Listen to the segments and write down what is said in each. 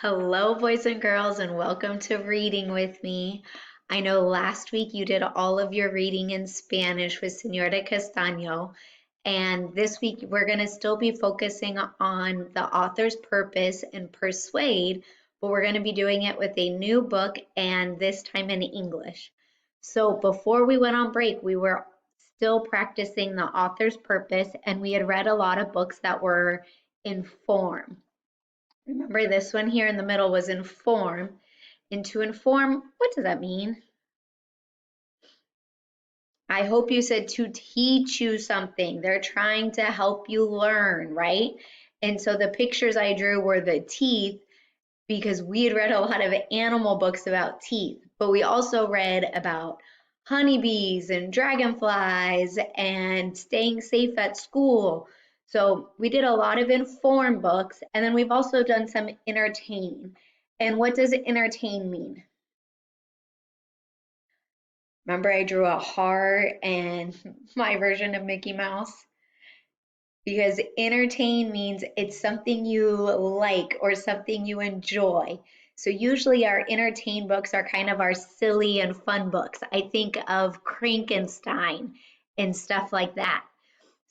Hello, boys and girls, and welcome to Reading with Me. I know last week you did all of your reading in Spanish with Señora Castaño, and this week we're going to still be focusing on the author's purpose and persuade, but we're going to be doing it with a new book and this time in English. So before we went on break, we were still practicing the author's purpose, and we had read a lot of books that were in form. Remember, this one here in the middle was inform. And to inform, what does that mean? I hope you said to teach you something. They're trying to help you learn, right? And so the pictures I drew were the teeth because we had read a lot of animal books about teeth, but we also read about honeybees and dragonflies and staying safe at school. So we did a lot of inform books, and then we've also done some entertain. And what does entertain mean? Remember I drew a heart and my version of Mickey Mouse? Because entertain means it's something you like or something you enjoy. So usually our entertain books are kind of our silly and fun books. I think of Frankenstein and stuff like that.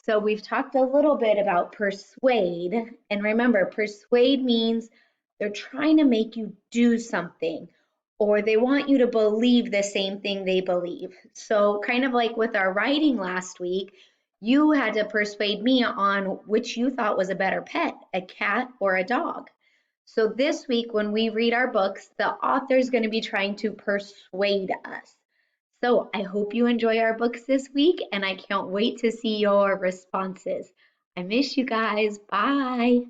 So we've talked a little bit about persuade. And remember, persuade means they're trying to make you do something or they want you to believe the same thing they believe. So kind of like with our writing last week, you had to persuade me on which you thought was a better pet, a cat or a dog. So this week, when we read our books, the author is going to be trying to persuade us. So I hope you enjoy our books this week, and I can't wait to see your responses. I miss you guys. Bye.